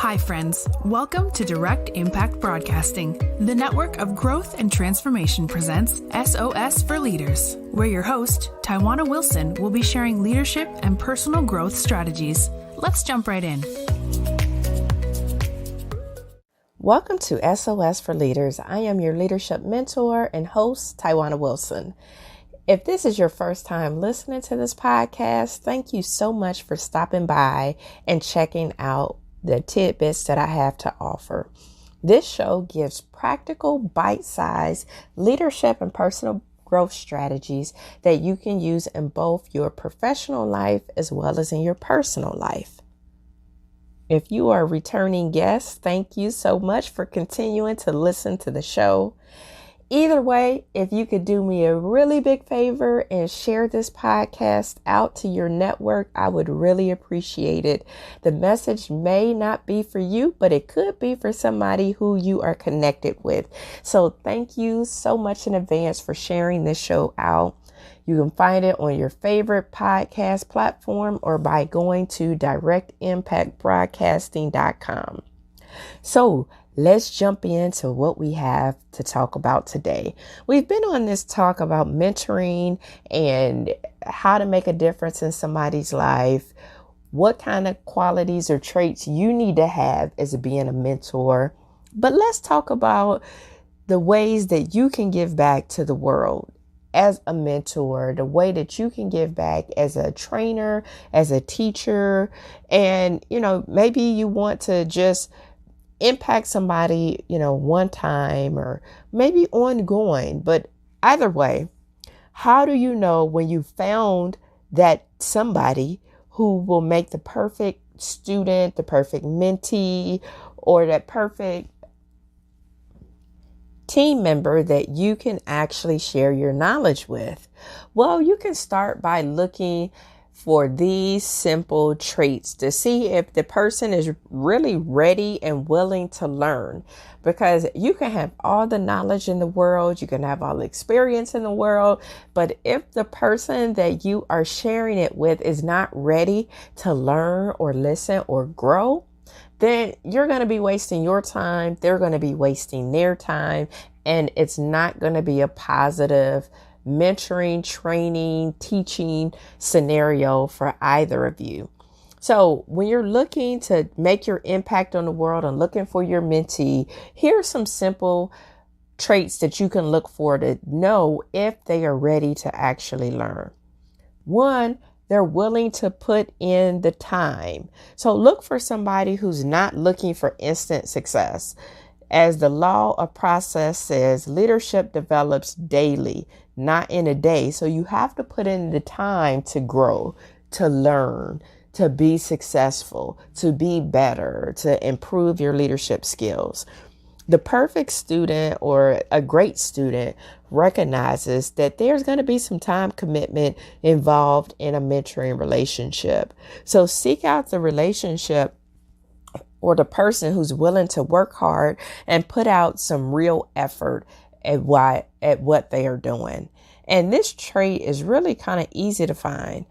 Hi, friends. Welcome to Direct Impact Broadcasting. The network of growth and transformation presents SOS For Leaders, where your host, Tawana Wilson, will be sharing leadership and personal growth strategies. Let's jump right in. Welcome to SOS For Leaders. I am your leadership mentor and host, Tawana Wilson. If this is your first time listening to this podcast, thank you so much for stopping by and checking out the tidbits that I have to offer. This show gives practical, bite-sized leadership and personal growth strategies that you can use in both your professional life as well as in your personal life. If you are a returning guest, thank you so much for continuing to listen to the show. Either way, if you could do me a really big favor and share this podcast out to your network, I would really appreciate it. The message may not be for you, but it could be for somebody who you are connected with. So thank you so much in advance for sharing this show out. You can find it on your favorite podcast platform or by going to directimpactbroadcasting.com. So let's jump into what we have to talk about today. We've been on this talk about mentoring and how to make a difference in somebody's life, what kind of qualities or traits you need to have as being a mentor. But let's talk about the ways that you can give back to the world as a mentor, the way that you can give back as a trainer, as a teacher, and, maybe you want to just impact somebody, one time or maybe ongoing. But either way, how do you know when you found that somebody who will make the perfect student, the perfect mentee, or that perfect team member that you can actually share your knowledge with? Well, you can start by looking for these simple traits to see if the person is really ready and willing to learn. Because you can have all the knowledge in the world, you can have all the experience in the world, but if the person that you are sharing it with is not ready to learn or listen or grow, then you're going to be wasting your time, they're going to be wasting their time, and it's not going to be a positive mentoring, training, teaching scenario for either of you. So when you're looking to make your impact on the world and looking for your mentee, here are some simple traits that you can look for to know if they are ready to actually learn. One, they're willing to put in the time. So look for somebody who's not looking for instant success. As the law of process says, leadership develops daily, not in a day. So you have to put in the time to grow, to learn, to be successful, to be better, to improve your leadership skills. The perfect student or a great student recognizes that there's going to be some time commitment involved in a mentoring relationship. So seek out the relationship or the person who's willing to work hard and put out some real effort at what they are doing. And this trait is really kind of easy to find.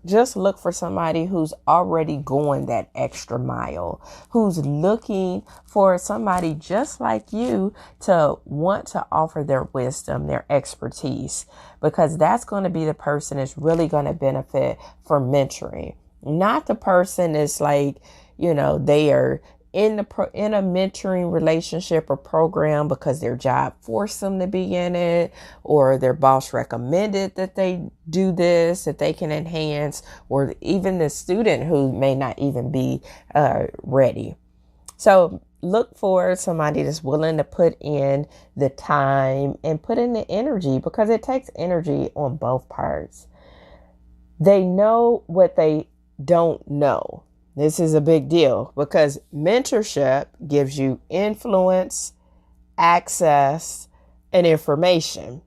Just look for somebody who's already going that extra mile, who's looking for somebody just like you to want to offer their wisdom, their expertise, because that's going to be the person that's really going to benefit from mentoring. Not the person that's like, they are in a mentoring relationship or program because their job forced them to be in it, or their boss recommended that they do this, that they can enhance, or even the student who may not even be ready. So look for somebody that's willing to put in the time and put in the energy, because it takes energy on both parts. They know what they don't know. This is a big deal because mentorship gives you influence, access, and information.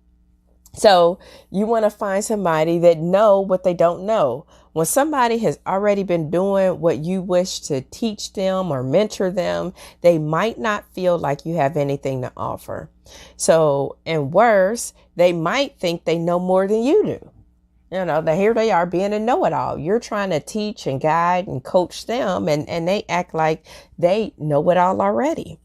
So you want to find somebody that know what they don't know. When somebody has already been doing what you wish to teach them or mentor them, they might not feel like you have anything to offer. So, and worse, they might think they know more than you do. Here they are being a know-it-all. You're trying to teach and guide and coach them, and they act like they know it all already.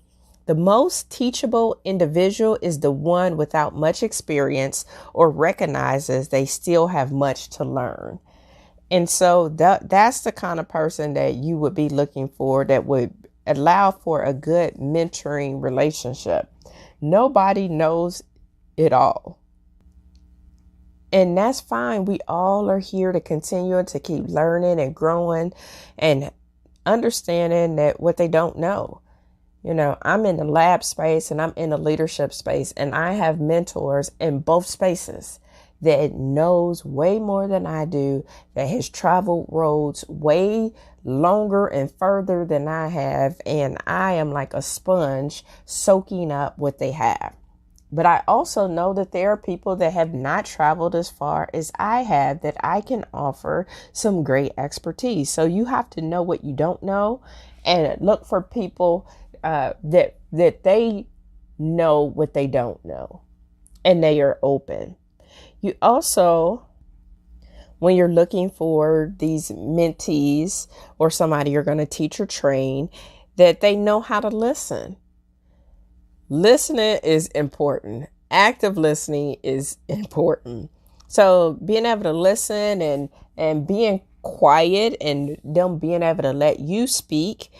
The most teachable individual is the one without much experience or recognizes they still have much to learn. And so that's the kind of person that you would be looking for, that would allow for a good mentoring relationship. Nobody knows it all. And that's fine. We all are here to continue to keep learning and growing and understanding that what they don't know. I'm in the lab space and I'm in the leadership space, and I have mentors in both spaces that knows way more than I do, that has traveled roads way longer and further than I have. And I am like a sponge soaking up what they have. But I also know that there are people that have not traveled as far as I have, that I can offer some great expertise. So you have to know what you don't know, and look for people that they know what they don't know, and they are open. You also, when you're looking for these mentees or somebody you're going to teach or train, that they know how to listen. Listening is important. Active listening is important. So being able to listen and being quiet and them being able to let you speak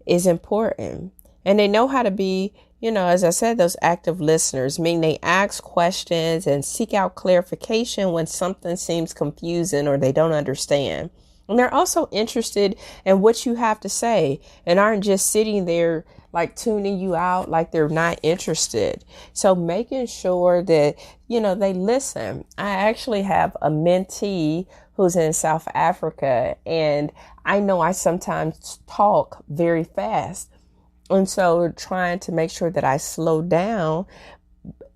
is important. And they know how to be, as I said, those active listeners, meaning they ask questions and seek out clarification when something seems confusing or they don't understand. And they're also interested in what you have to say and aren't just sitting there like tuning you out like they're not interested. So making sure that, they listen. I actually have a mentee who's in South Africa, and I know I sometimes talk very fast. And so trying to make sure that I slow down,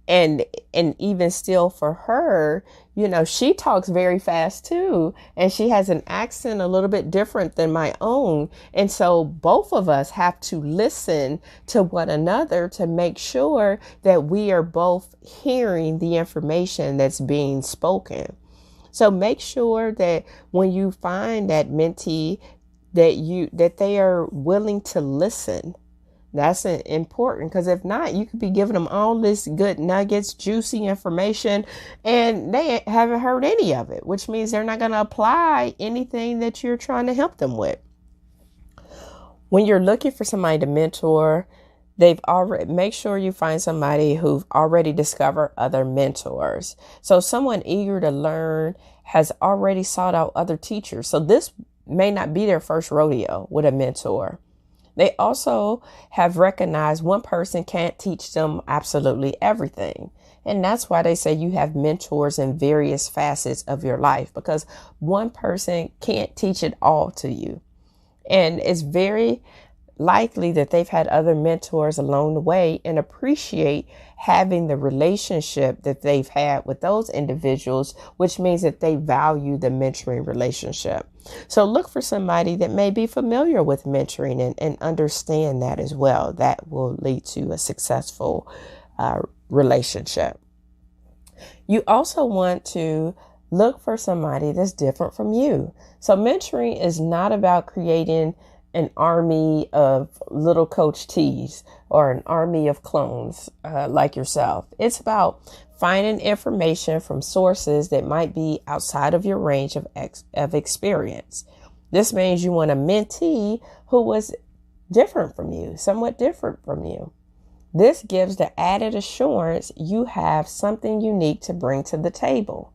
and even still for her, she talks very fast too. And she has an accent a little bit different than my own. And so both of us have to listen to one another to make sure that we are both hearing the information that's being spoken. So make sure that when you find that mentee, that they are willing to listen. That's important, because if not, you could be giving them all this good nuggets, juicy information, and they haven't heard any of it, which means they're not going to apply anything that you're trying to help them with. When you're looking for somebody to mentor, make sure you find somebody who've already discovered other mentors. So someone eager to learn has already sought out other teachers. So this may not be their first rodeo with a mentor. They also have recognized one person can't teach them absolutely everything. And that's why they say you have mentors in various facets of your life, because one person can't teach it all to you. And it's very likely that they've had other mentors along the way and appreciate having the relationship that they've had with those individuals, which means that they value the mentoring relationship. So look for somebody that may be familiar with mentoring and understand that as well. That will lead to a successful relationship. You also want to look for somebody that's different from you. So mentoring is not about creating an army of little Coach T's or an army of clones like yourself. It's about finding information from sources that might be outside of your range of experience. This means you want a mentee who was different from you, somewhat different from you. This gives the added assurance you have something unique to bring to the table.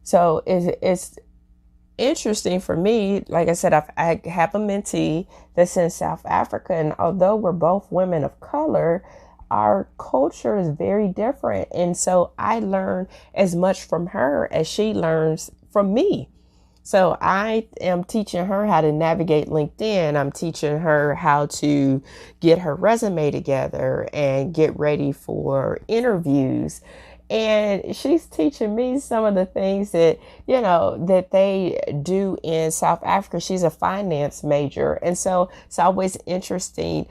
So it's interesting for me. Like I said, I have a mentee that's in South Africa, and although we're both women of color, our culture is very different. And so I learn as much from her as she learns from me. So I am teaching her how to navigate LinkedIn. I'm teaching her how to get her resume together and get ready for interviews. And she's teaching me some of the things that, that they do in South Africa. She's a finance major. And so it's always interesting,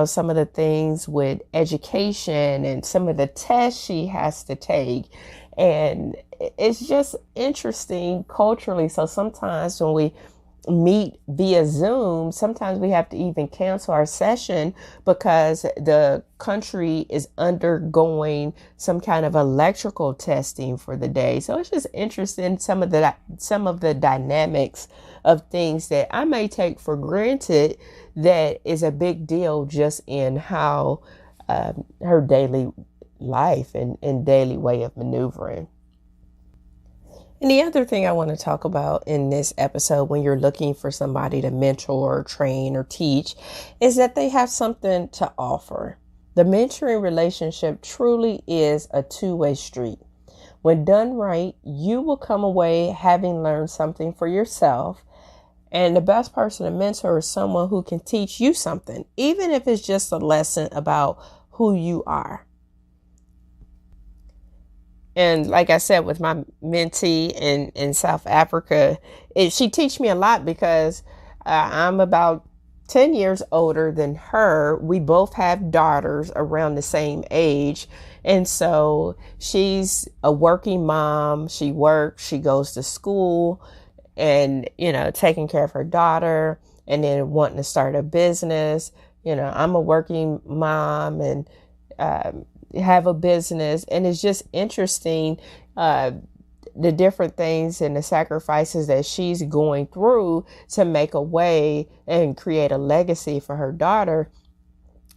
some of the things with education and some of the tests she has to take. And it's just interesting culturally. So sometimes when we meet via Zoom, sometimes we have to even cancel our session because the country is undergoing some kind of electrical testing for the day. So it's just interesting, some of the dynamics of things that I may take for granted that is a big deal just in how her daily life and daily way of maneuvering. And the other thing I want to talk about in this episode, when you're looking for somebody to mentor, train, or teach, is that they have something to offer. The mentoring relationship truly is a two-way street. When done right, you will come away having learned something for yourself. And the best person to mentor is someone who can teach you something, even if it's just a lesson about who you are. And like I said, with my mentee in South Africa, she teach me a lot because I'm about 10 years older than her. We both have daughters around the same age. And so she's a working mom. She works, she goes to school and, taking care of her daughter and then wanting to start a business. I'm a working mom and have a business, and it's just interesting the different things and the sacrifices that she's going through to make a way and create a legacy for her daughter.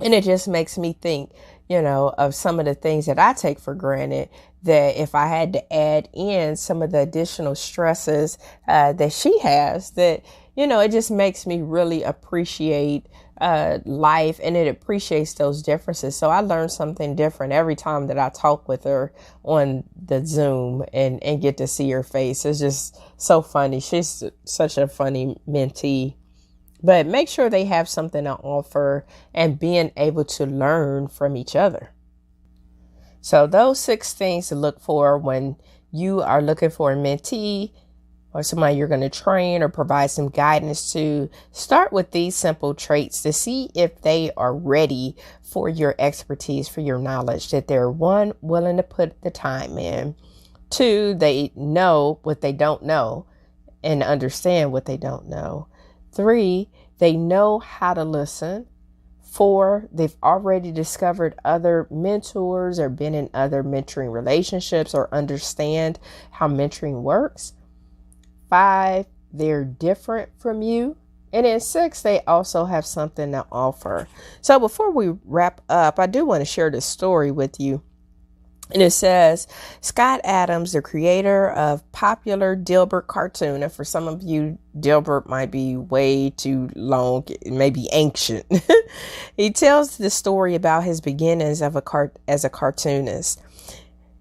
And it just makes me think, of some of the things that I take for granted, that if I had to add in some of the additional stresses that she has, that, it just makes me really appreciate life, and it appreciates those differences. So I learn something different every time that I talk with her on the Zoom and get to see her face. It's just so funny. She's such a funny mentee. But make sure they have something to offer and being able to learn from each other. So those 6 things to look for when you are looking for a mentee or somebody you're going to train or provide some guidance to. Start with these simple traits to see if they are ready for your expertise, for your knowledge, that they're 1, willing to put the time in. 2, they know what they don't know and understand what they don't know. 3, they know how to listen. 4, they've already discovered other mentors or been in other mentoring relationships or understand how mentoring works. 5, they're different from you. And then 6, they also have something to offer. So before we wrap up, I do want to share this story with you. And it says, Scott Adams, the creator of popular Dilbert cartoon, and for some of you, Dilbert might be way too long, maybe ancient. He tells the story about his beginnings as a cartoonist.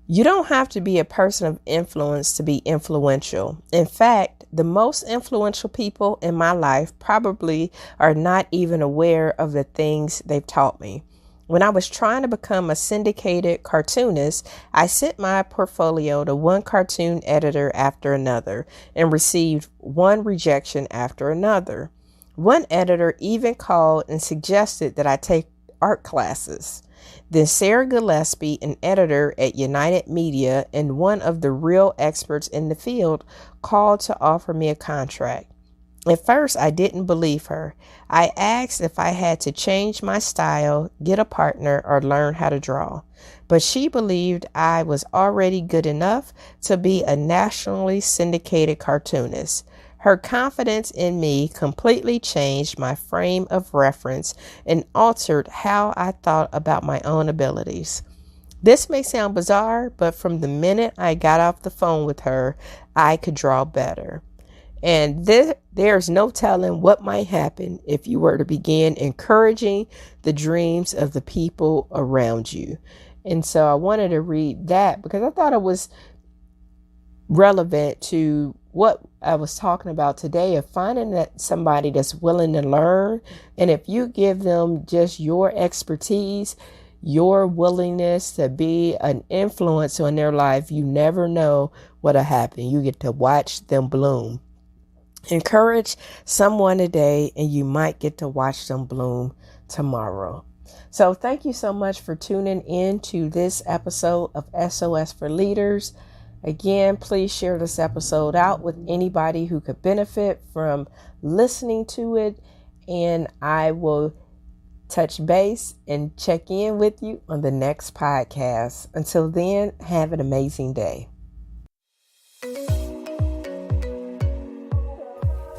You don't have to be a person of influence to be influential. In fact, the most influential people in my life probably are not even aware of the things they've taught me. When I was trying to become a syndicated cartoonist, I sent my portfolio to one cartoon editor after another and received one rejection after another. One editor even called and suggested that I take art classes. Then Sarah Gillespie, an editor at United Media and one of the real experts in the field, called to offer me a contract. At first, I didn't believe her. I asked if I had to change my style, get a partner, or learn how to draw. But she believed I was already good enough to be a nationally syndicated cartoonist. Her confidence in me completely changed my frame of reference and altered how I thought about my own abilities. This may sound bizarre, but from the minute I got off the phone with her, I could draw better. And there's no telling what might happen if you were to begin encouraging the dreams of the people around you. And so I wanted to read that because I thought it was relevant to what I was talking about today, of finding that somebody that's willing to learn. And if you give them just your expertise, your willingness to be an influence on their life, you never know what'll happen. You get to watch them bloom. Encourage someone today, and you might get to watch them bloom tomorrow. So thank you so much for tuning in to this episode of SOS for Leaders. Again, please share this episode out with anybody who could benefit from listening to it, and I will touch base and check in with you on the next podcast. Until then, have an amazing day.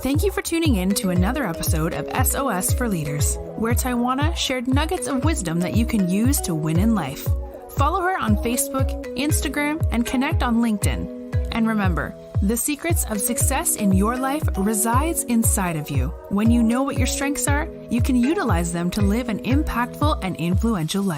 Thank you for tuning in to another episode of SOS for Leaders, where Tawana shared nuggets of wisdom that you can use to win in life. Follow her on Facebook, Instagram, and connect on LinkedIn. And remember, the secrets of success in your life resides inside of you. When you know what your strengths are, you can utilize them to live an impactful and influential life.